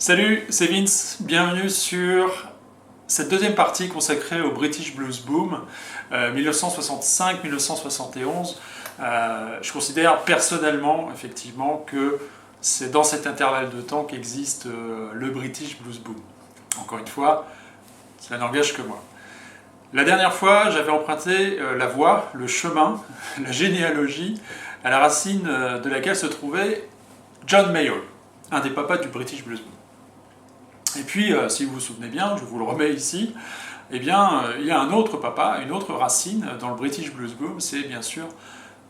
Salut, c'est Vince, bienvenue sur cette deuxième partie consacrée au British Blues Boom 1965-1971. Je considère personnellement, effectivement, que c'est dans cet intervalle de temps qu'existe le British Blues Boom. Encore une fois, ça n'engage que moi. La dernière fois, j'avais emprunté la voie, le chemin, la généalogie, à la racine de laquelle se trouvait John Mayall, un des papas du British Blues Boom. Et puis, si vous vous souvenez bien, je vous le remets ici, eh bien, il y a un autre papa, une autre racine dans le British Blues Boom, c'est bien sûr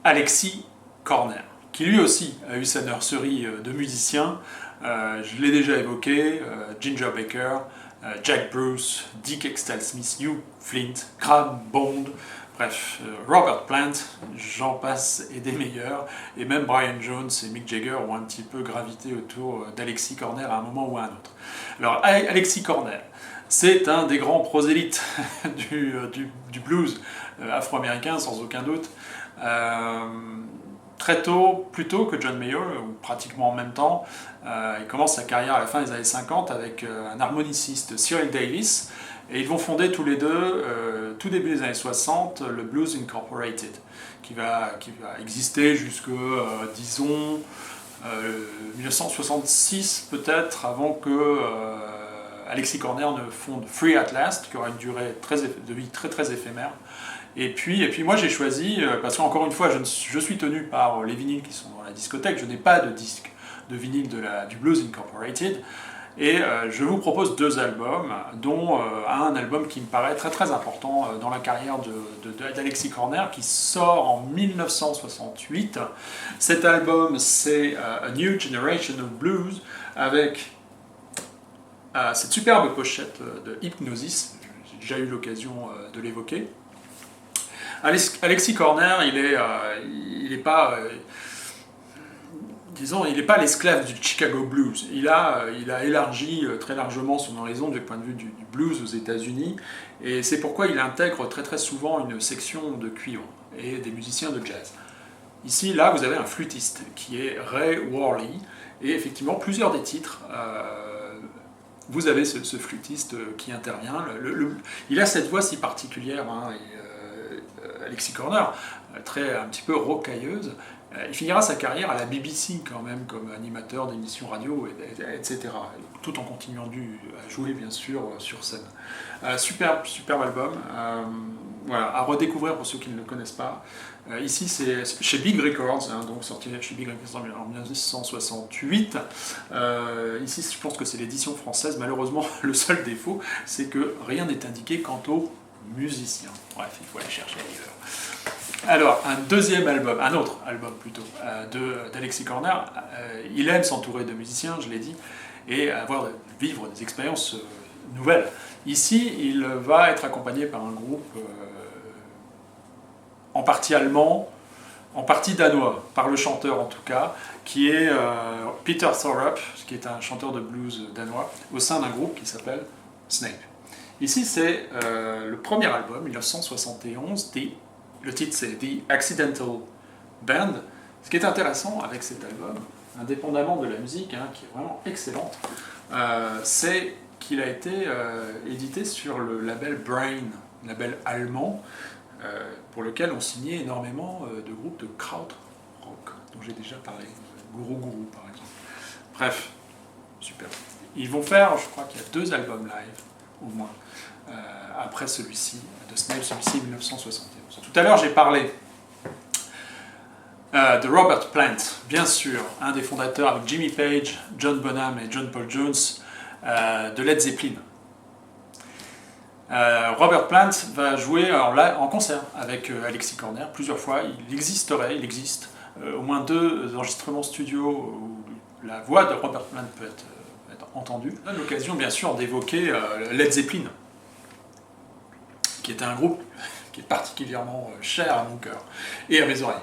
Alexis Korner, qui lui aussi a eu sa nurserie de musiciens. Je l'ai déjà évoqué, Ginger Baker, Jack Bruce, Dick Extell-Smith, Hugh Flint, Graham Bond, bref, Robert Plant, j'en passe et des meilleurs, et même Brian Jones et Mick Jagger ont un petit peu gravité autour d'Alexis Korner à un moment ou à un autre. Alors, Alexis Korner, c'est un des grands prosélytes du blues afro-américain, sans aucun doute. Très tôt, plus tôt que John Mayall, ou pratiquement en même temps, il commence sa carrière à la fin des années 50 avec un harmoniciste, Cyril Davis, et ils vont fonder tous les deux, tout début des années 60, le Blues Incorporated, qui va exister jusque, disons, 1966 peut-être, avant que Alexis Korner ne fonde Free At Last, qui aura une durée de vie très éphémère. Et puis moi j'ai choisi, parce qu'encore une fois je suis tenu par les vinyles qui sont dans la discothèque, je n'ai pas de disque de vinyle du Blues Incorporated, et je vous propose deux albums, dont un album qui me paraît très important dans la carrière d'Alexis Korner, qui sort en 1968. Cet album, c'est A New Generation of Blues, avec cette superbe pochette de Hypnosis, j'ai déjà eu l'occasion de l'évoquer. Alexis Korner, il n'est pas... disons, il n'est pas l'esclave du Chicago Blues. Il a élargi très largement son horizon du point de vue du blues aux États-Unis, et c'est pourquoi il intègre très souvent une section de cuivre et des musiciens de jazz. Ici, là, vous avez un flûtiste qui est Ray Worley, et effectivement, plusieurs des titres, vous avez ce flûtiste qui intervient. Il a cette voix si particulière, hein, Alexis Korner, un petit peu rocailleuse. Il finira sa carrière à la BBC quand même, comme animateur d'émissions radio, etc. Tout en continuant à jouer bien sûr sur scène. Superbe album, voilà, à redécouvrir pour ceux qui ne le connaissent pas. Ici c'est chez Big Records, hein, donc sorti chez Big Records en 1968. Ici je pense que c'est l'édition française. Malheureusement le seul défaut c'est que rien n'est indiqué quant aux musiciens. Bref, il faut aller chercher ailleurs. Alors, un autre album plutôt, d'Alexis Korner. Il aime s'entourer de musiciens, je l'ai dit, et vivre des expériences nouvelles. Ici, il va être accompagné par un groupe en partie allemand, en partie danois, par le chanteur en tout cas, qui est Peter Thorup, qui est un chanteur de blues danois, au sein d'un groupe qui s'appelle Snape. Ici, c'est le premier album, 1971, le titre c'est The Accidental Band. Ce qui est intéressant avec cet album, indépendamment de la musique, hein, qui est vraiment excellente, c'est qu'il a été édité sur le label Brain, label allemand, pour lequel on signait énormément de groupes de krautrock, dont j'ai déjà parlé, Guru Guru par exemple. Bref, super. Ils vont faire, je crois qu'il y a 2 albums live, au moins, après celui-ci, de Snape, celui-ci 1971. Tout à l'heure, j'ai parlé de Robert Plant, bien sûr, un des fondateurs avec Jimmy Page, John Bonham et John Paul Jones de Led Zeppelin. Robert Plant va jouer en concert avec Alexis Korner plusieurs fois. Il existe au moins 2 enregistrements studio où la voix de Robert Plant peut être entendue. On a l'occasion, bien sûr, d'évoquer Led Zeppelin, qui est un groupe qui est particulièrement cher à mon cœur et à mes oreilles.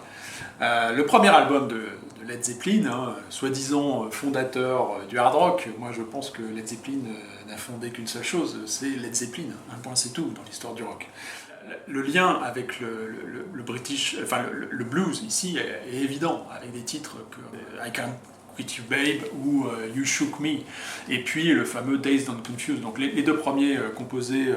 Le premier album de Led Zeppelin, hein, soi-disant fondateur du hard rock, moi je pense que Led Zeppelin n'a fondé qu'une seule chose, c'est Led Zeppelin, un point c'est tout dans l'histoire du rock. Le lien avec le blues ici est évident, avec des titres I Can't Pretty Babe ou You Shook Me, et puis le fameux Dazed and Confused. Donc les deux premiers composés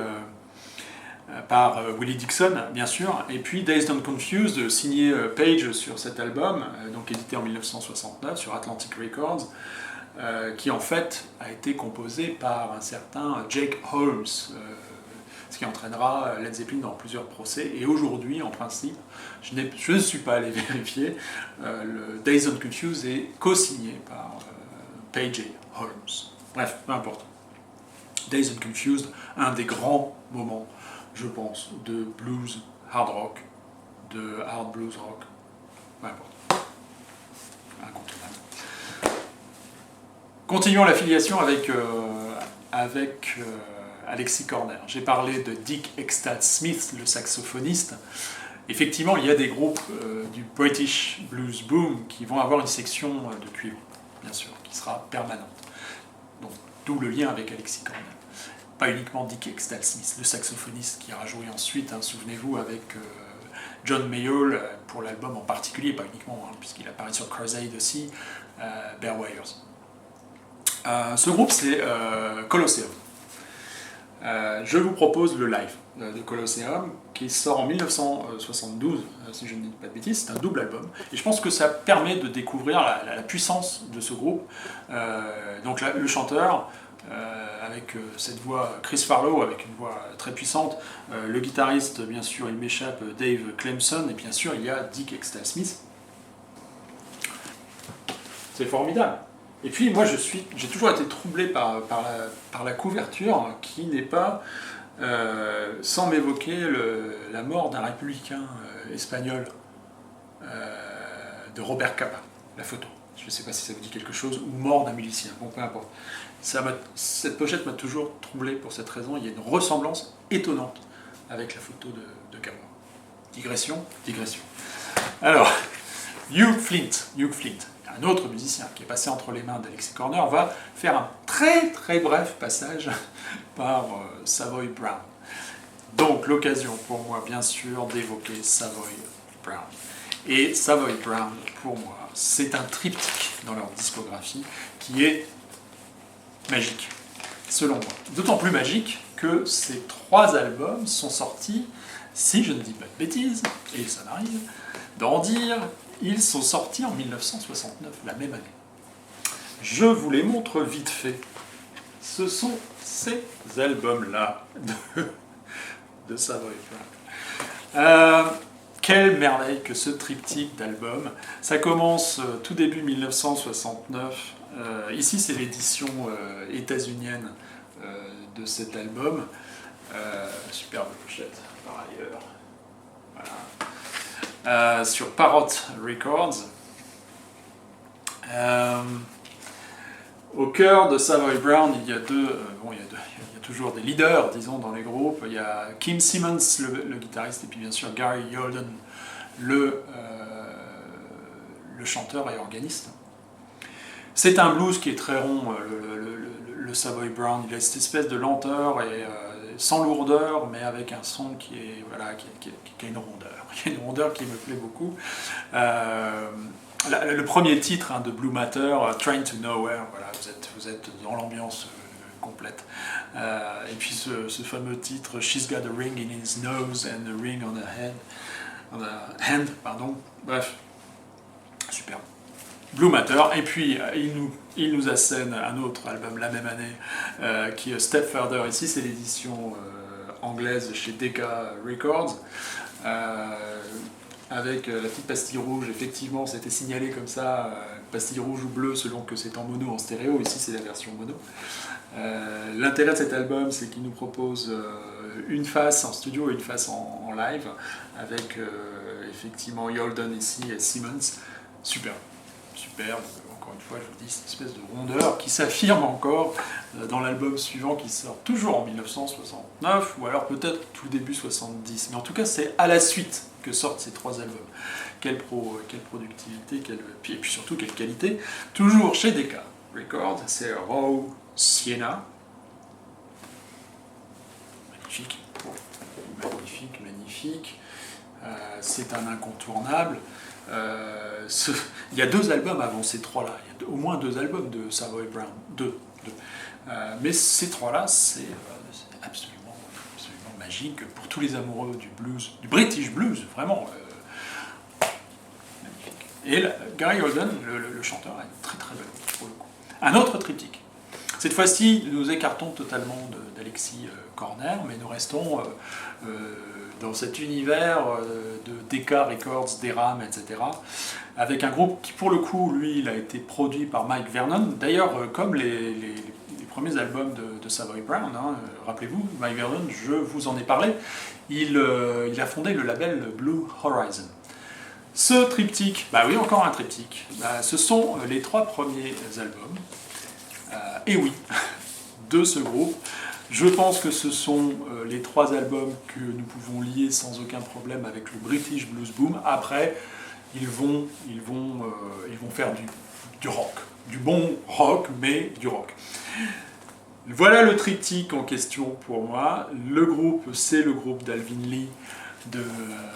par Willie Dixon, bien sûr, et puis Dazed and Confused, signé Page sur cet album, donc édité en 1969 sur Atlantic Records, qui en fait a été composé par un certain Jake Holmes, ce qui entraînera Led Zeppelin dans plusieurs procès. Et aujourd'hui, en principe, je ne suis pas allé vérifier, le Dazed and Confused est co-signé par Page et Holmes. Bref, peu importe. Dazed and Confused, un des grands moments, je pense, de blues, hard rock, de hard blues rock, peu importe. Incontournable. Continuons l'affiliation avec Alexis Corner. J'ai parlé de Dick Extad Smith, le saxophoniste. Effectivement, il y a des groupes du British Blues Boom qui vont avoir une section de cuivre, bien sûr, qui sera permanente. Donc, d'où le lien avec Alexis Corner. Pas uniquement Dick Extad Smith, le saxophoniste qui aura joué ensuite, hein, souvenez-vous, avec John Mayall pour l'album en particulier, pas uniquement, hein, puisqu'il apparaît sur Crusade aussi, Bear Wires. Ce groupe, c'est Colosseum. Je vous propose le live de Colosseum qui sort en 1972, si je ne dis pas de bêtises. C'est un double album et je pense que ça permet de découvrir la puissance de ce groupe. Donc là, le chanteur avec cette voix, Chris Farlow avec une voix très puissante, le guitariste, bien sûr, il m'échappe, Dave Clemson, et bien sûr il y a Dick Extad Smith. C'est formidable. Et puis moi j'ai toujours été troublé par la couverture qui n'est pas sans m'évoquer la mort d'un républicain espagnol, de Robert Capa, la photo. Je ne sais pas si ça vous dit quelque chose, ou mort d'un milicien, bon peu importe. Cette pochette m'a toujours troublé pour cette raison, il y a une ressemblance étonnante avec la photo de Capa. Digression. Alors, Hugh Flint, un autre musicien qui est passé entre les mains d'Alexis Corner, va faire un très très bref passage par Savoy Brown. Donc l'occasion pour moi, bien sûr, d'évoquer Savoy Brown. Et Savoy Brown, pour moi, c'est un triptyque dans leur discographie qui est magique, selon moi. D'autant plus magique que ces 3 albums sont sortis, si je ne dis pas de bêtises, et ça m'arrive d'en dire, ils sont sortis en 1969, la même année. Je vous les montre vite fait. Ce sont ces albums-là de Savoy Brown. Quelle merveille que ce triptyque d'albums. Ça commence tout début 1969. Ici, c'est l'édition états-unienne de cet album. Superbe pochette, par ailleurs. Voilà. Sur Parrot Records. Au cœur de Savoy Brown, il y a il y a toujours des leaders, disons, dans les groupes. Il y a Kim Simmons, le guitariste, et puis bien sûr Gary Yoldon, le chanteur et organiste. C'est un blues qui est très rond, le Savoy Brown. Il a cette espèce de lenteur et sans lourdeur, mais avec un son qui est qui a une rondeur. Il y a une rondeur qui me plaît beaucoup. Le premier titre de Blue Matter, Train to Nowhere, voilà, vous êtes dans l'ambiance complète. Et puis ce fameux titre, She's got a ring in his nose and a ring on her hand, pardon. Bref, super. Blue Matter. Et puis il nous assène un autre album la même année, qui est Step Further. Ici, c'est l'édition anglaise chez Decca Records. Avec la petite pastille rouge, effectivement, c'était signalé comme ça, pastille rouge ou bleue selon que c'est en mono ou en stéréo. Ici, c'est la version mono. L'intérêt de cet album, c'est qu'il nous propose une face en studio et une face en live, avec effectivement Yoldon ici et Simmons. Superbe. Encore une fois, je vous dis, cette espèce de rondeur qui s'affirme encore dans l'album suivant qui sort toujours en 1969, ou alors peut-être tout début 70. Mais en tout cas, c'est à la suite que sortent ces 3 albums. Quelle productivité, et puis surtout quelle qualité. Toujours chez Decca Records, c'est Raw Sienna. Magnifique. c'est un incontournable. Il y a 2 albums avant ces 3-là, il y a au moins 2 albums de Savoy Brown, deux. Mais ces 3-là, c'est absolument magique pour tous les amoureux du blues, du British blues, vraiment. Magnifique. Et là, Gary Holden, le chanteur, a une très très belle voix pour le coup. Un autre triptyque. Cette fois-ci, nous écartons totalement d'Alexis Corner, mais nous restons dans cet univers de Decca Records, d'Eram, etc. Avec un groupe qui, pour le coup, lui, il a été produit par Mike Vernon. D'ailleurs, comme les premiers albums de Savoy Brown, hein, rappelez-vous, Mike Vernon, je vous en ai parlé, il a fondé le label Blue Horizon. Ce triptyque, bah oui, encore un triptyque, ce sont les 3 premiers albums, et oui, de ce groupe. Je pense que ce sont les 3 albums que nous pouvons lier sans aucun problème avec le British Blues Boom. Après, ils vont faire du rock, du bon rock, mais du rock. Voilà le triptyque en question pour moi. Le groupe, c'est le groupe d'Alvin Lee, de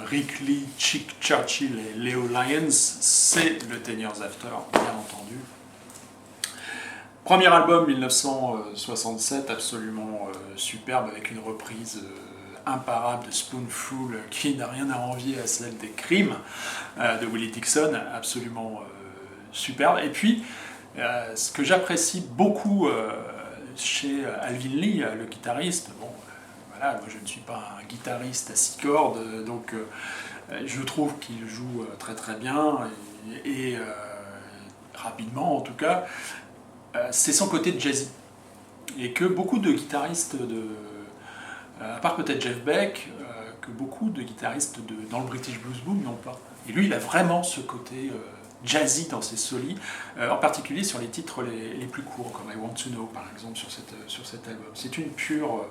Rick Lee, Chick Churchill et Leo Lyons. C'est le Ten Years After, bien entendu. Premier album 1967, absolument superbe, avec une reprise imparable de Spoonful qui n'a rien à envier à celle des Crimes de Willie Dixon, absolument superbe. Et puis, ce que j'apprécie beaucoup chez Alvin Lee, le guitariste, bon, voilà, moi je ne suis pas un guitariste à 6 cordes, donc je trouve qu'il joue très très bien et rapidement en tout cas. C'est son côté jazzy. Et que beaucoup de guitaristes, à part peut-être Jeff Beck, que beaucoup de guitaristes dans le British Blues Boom n'ont pas. Et lui, il a vraiment ce côté jazzy dans ses solis, en particulier sur les titres les plus courts, comme I Want to Know, par exemple, sur cet album. C'est une pure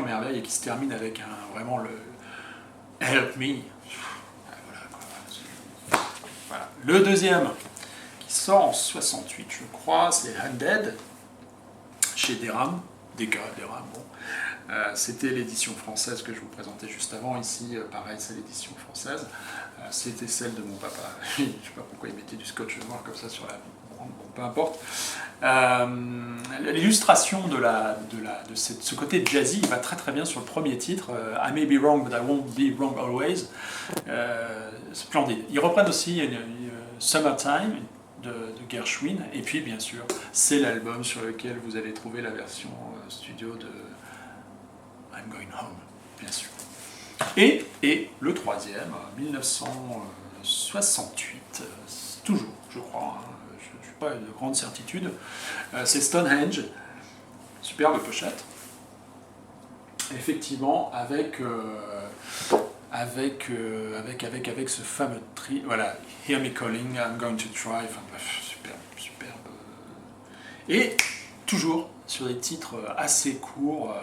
merveille et qui se termine avec vraiment le Help Me. Voilà. Le deuxième, sort en 68, je crois, c'est Undead, chez Deram, Decca, Deram, bon. C'était l'édition française que je vous présentais juste avant, ici, pareil, c'est l'édition française. C'était celle de mon papa, je ne sais pas pourquoi il mettait du scotch noir comme ça sur la... Bon, peu importe. L'illustration de ce côté jazzy, il va très très bien sur le premier titre, I May Be Wrong, But I Won't Be Wrong Always. Splendide. Ils reprennent aussi Summertime, de Gershwin, et puis bien sûr c'est l'album sur lequel vous allez trouver la version studio de I'm Going Home, bien sûr. Et le troisième, 1968, toujours je crois, hein, je n'ai pas de grande certitude, c'est Stonehenge, superbe pochette, effectivement avec ce fameux voilà, Hear Me Calling, I'm Going to Try, enfin bref, superbe. Et toujours sur des titres assez courts,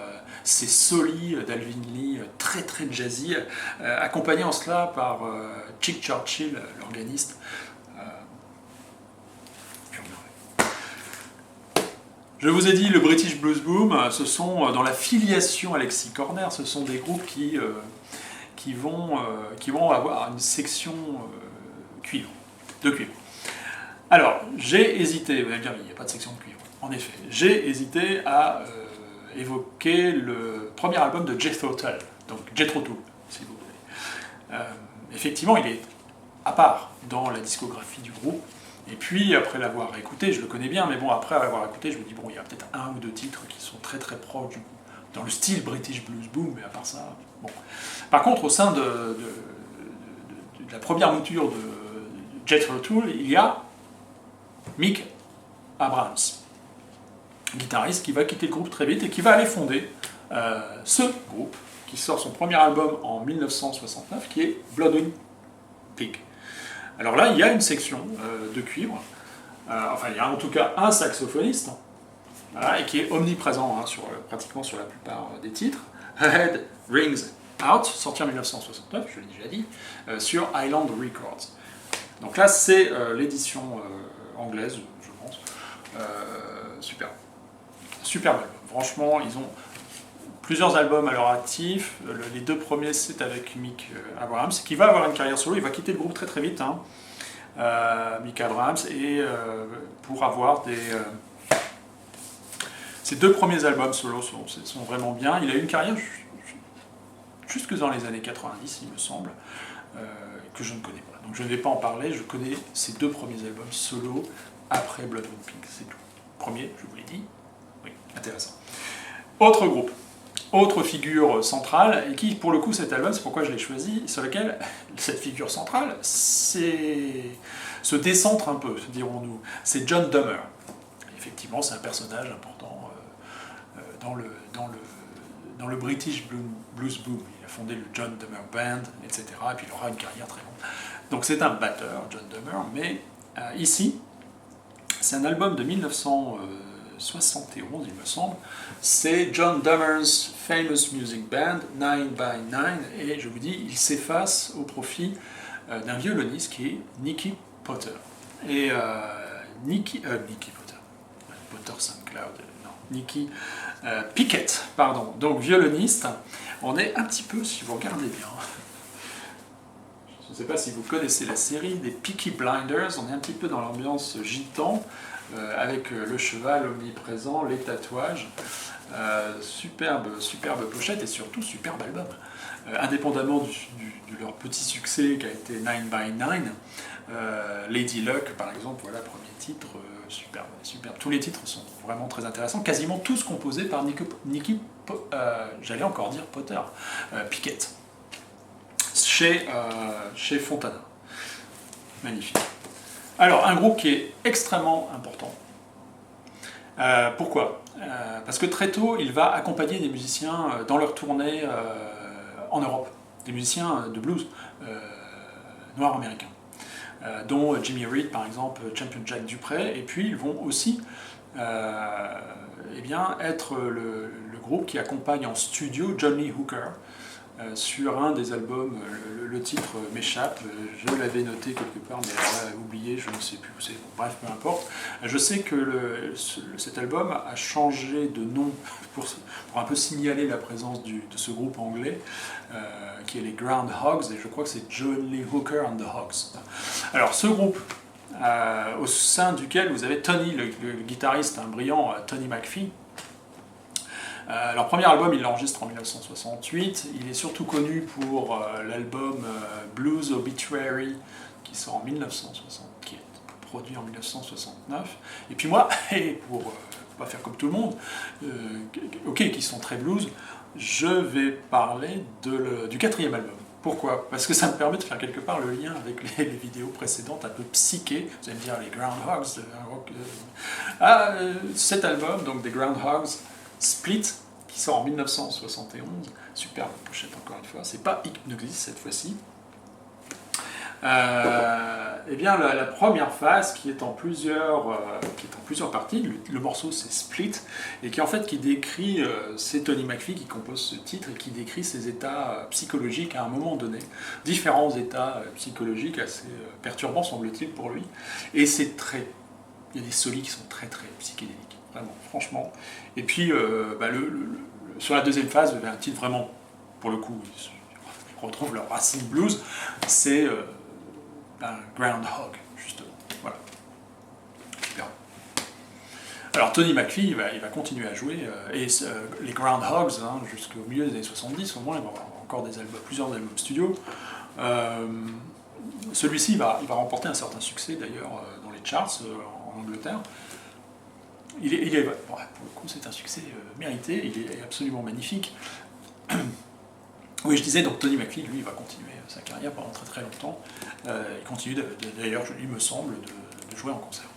ces solis d'Alvin Lee, très très jazzy, accompagnés en cela par Chick Churchill, l'organiste. Je vous ai dit, le British Blues Boom, ce sont, dans la filiation Alexis Corner, ce sont des groupes qui vont avoir une section cuivre, de cuivre. Alors, j'ai hésité, vous allez me dire, il n'y a pas de section de cuivre. En effet, j'ai hésité à évoquer le premier album de Jethro Tull, donc Jethro Tull, si vous voulez. Effectivement, il est à part dans la discographie du groupe, et puis après l'avoir écouté, je le connais bien, mais bon, après l'avoir écouté, je me dis, bon, il y a peut-être 1 ou 2 titres qui sont très très proches dans le style British Blues Boom, mais à part ça, bon. Par contre, au sein de la première mouture de Jethro Tull, il y a Mick Abrams, guitariste qui va quitter le groupe très vite et qui va aller fonder ce groupe, qui sort son premier album en 1969, qui est Bloodwind Pig. Alors là, il y a une section de cuivre, enfin il y a en tout cas un saxophoniste, voilà, et qui est omniprésent hein, pratiquement sur la plupart des titres. Head Rings Out, sorti en 1969, je l'ai déjà dit, sur Island Records. Donc là, c'est l'édition anglaise, je pense. Super album. Franchement, ils ont plusieurs albums à leur actif. Les 2 premiers, c'est avec Mick Abrahams, qui va avoir une carrière solo. Il va quitter le groupe très très vite, hein, Mick Abrahams, et pour avoir ses 2 premiers albums solo sont vraiment bien. Il a eu une carrière jusque dans les années 90, il me semble, que je ne connais pas. Donc je ne vais pas en parler, je connais ses 2 premiers albums solo après Blood Moon Pink, c'est tout. Premier, je vous l'ai dit. Oui, intéressant. Autre groupe, autre figure centrale, et qui, pour le coup, cet album, c'est pourquoi je l'ai choisi, sur lequel cette figure centrale se décentre un peu, dirons-nous. C'est John Dummer. Effectivement, c'est un personnage important dans le British Blues Boom. Il a fondé le John Dummer Band, etc. Et puis il aura une carrière très longue. Donc c'est un batteur, John Dummer, mais ici, c'est un album de 1971, il me semble. C'est John Dummer's Famous Music Band, 9x9, et je vous dis, il s'efface au profit d'un violoniste qui est Nicky Potter. Et Nicky Potter, Potter SoundCloud, non, Nicky Pickett, pardon, donc violoniste. On est un petit peu, si vous regardez bien, je ne sais pas si vous connaissez la série des Peaky Blinders, on est un petit peu dans l'ambiance gitan, avec le cheval omniprésent, les tatouages, superbe pochette et surtout superbe album. Indépendamment de leur petit succès qui a été 9x9, Lady Luck par exemple, voilà, premier titre, superbe. Tous les titres sont vraiment très intéressants, quasiment tous composés par Nicky j'allais encore dire Potter, Pickett, chez Fontana. Magnifique. Alors, un groupe qui est extrêmement important. Pourquoi parce que très tôt, il va accompagner des musiciens dans leur tournée en Europe, des musiciens de blues noirs américains, dont Jimmy Reed, par exemple, Champion Jack Dupree, et puis ils vont aussi eh bien, être le groupe qui accompagne en studio John Lee Hooker sur un des albums. Le titre m'échappe, je l'avais noté quelque part, mais alors là, oublié, je ne sais plus où c'est. Bon, bref, peu importe. Je sais que cet album a changé de nom pour un peu signaler la présence de ce groupe anglais, qui est les Groundhogs, et je crois que c'est John Lee Hooker and the Hogs. Alors, ce groupe, au sein duquel vous avez Tony, le guitariste, un brillant Tony McPhee. Leur premier album, il l'enregistre en 1968. Il est surtout connu pour l'album Blues Obituary, qui sort en 1960, qui est produit en 1969. Et puis moi, et pour pas faire comme tout le monde, qui sont très blues, je vais parler du 4e album. Pourquoi? Parce que ça me permet de faire quelque part le lien avec les vidéos précédentes, un peu psychées. Vous allez me dire les Groundhogs. Cet album, donc des Groundhogs, Split, qui sort en 1971, superbe pochette encore une fois, c'est pas Hypnosis cette fois-ci. Eh bien la première phase qui est en plusieurs parties, le morceau c'est Split, et qui décrit, c'est Tony McPhee qui compose ce titre et qui décrit ses états psychologiques à un moment donné, différents états psychologiques assez perturbants semble-t-il pour lui, et il y a des solis qui sont très très psychédéliques, vraiment, franchement. Et puis sur la deuxième phase, un titre vraiment, pour le coup, ils retrouvent leur racine blues, c'est un Groundhog, justement. Voilà. Super. Alors Tony McPhee, il va continuer à jouer, et les Groundhogs, jusqu'au milieu des années 70, au moins, il va avoir encore plusieurs albums studio. Celui-ci, il va remporter un certain succès, d'ailleurs, dans les charts en Angleterre. Pour le coup, c'est un succès mérité, il est absolument magnifique. Oui, je disais, donc Tony McPhee, lui, il va continuer sa carrière pendant très très longtemps. Il continue d'ailleurs, il me semble, de jouer en concert.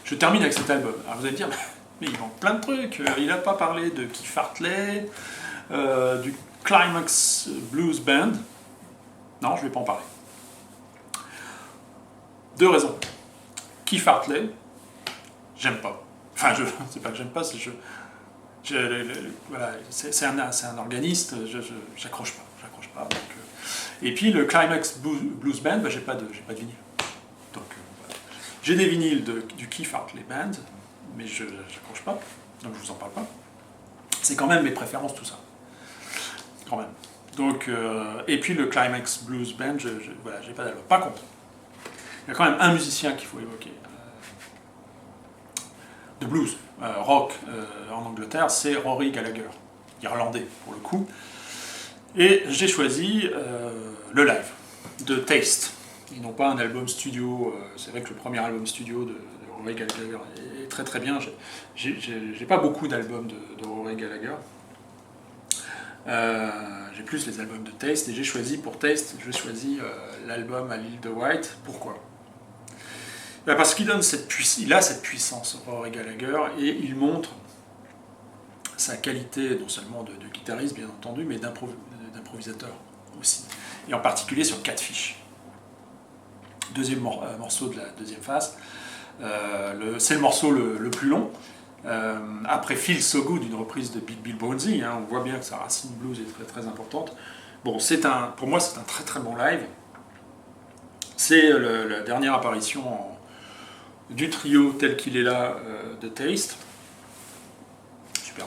Je termine avec cet album. Alors vous allez me dire, mais il manque plein de trucs. Il n'a pas parlé de Keith Hartley, du Climax Blues Band. Non, je ne vais pas en parler. 2 raisons. Keith Hartley, j'aime pas. Enfin, c'est pas que j'aime pas, c'est voilà, c'est un organiste, j'accroche pas. Donc, et puis le Climax Blues Band, j'ai pas de vinyle. Donc voilà. J'ai des vinyles du Keith Hartley Band, mais je n'accroche pas, donc je vous en parle pas. C'est quand même mes préférences, tout ça. Quand même. Donc, et puis le Climax Blues Band, voilà, j'ai pas d'album. Par contre, il y a quand même un musicien qu'il faut évoquer. De blues, rock en Angleterre, c'est Rory Gallagher, irlandais pour le coup. Et j'ai choisi le live de Taste. Ils n'ont pas un album studio, c'est vrai que le premier album studio de Rory Gallagher est très très bien. J'ai pas beaucoup d'albums de Rory Gallagher. J'ai plus les albums de Taste et j'ai choisi pour Taste, l'album à l'île de Wight. Pourquoi ? Parce qu'il a cette puissance, Rory Gallagher, et il montre sa qualité non seulement de guitariste bien entendu, mais d'improvisateur aussi. Et en particulier sur Catfish. Deuxième morceau de la deuxième phase. C'est le morceau le plus long. Après Feel So Good, une reprise de Big Bill Broonzy, on voit bien que sa racine blues est très très importante. Bon, pour moi c'est un très très bon live. C'est la dernière apparition du trio tel qu'il est là de Taste. Super.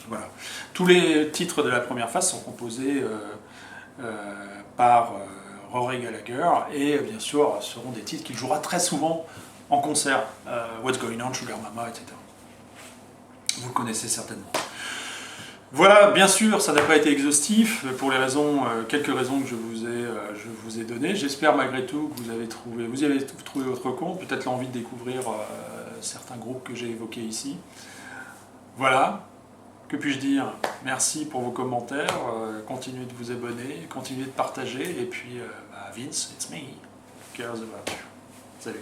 Voilà. Tous les titres de la première phase sont composés par Rory Gallagher et bien sûr seront des titres qu'il jouera très souvent en concert. What's Going On, Sugar Mama, etc. Vous le connaissez certainement. Voilà, bien sûr, ça n'a pas été exhaustif pour quelques raisons que je vous ai données. J'espère malgré tout que vous avez trouvé votre compte, peut-être l'envie de découvrir certains groupes que j'ai évoqués ici. Voilà, que puis-je dire ? Merci pour vos commentaires, continuez de vous abonner, continuez de partager, et puis Vince, it's me, cares about you. Salut.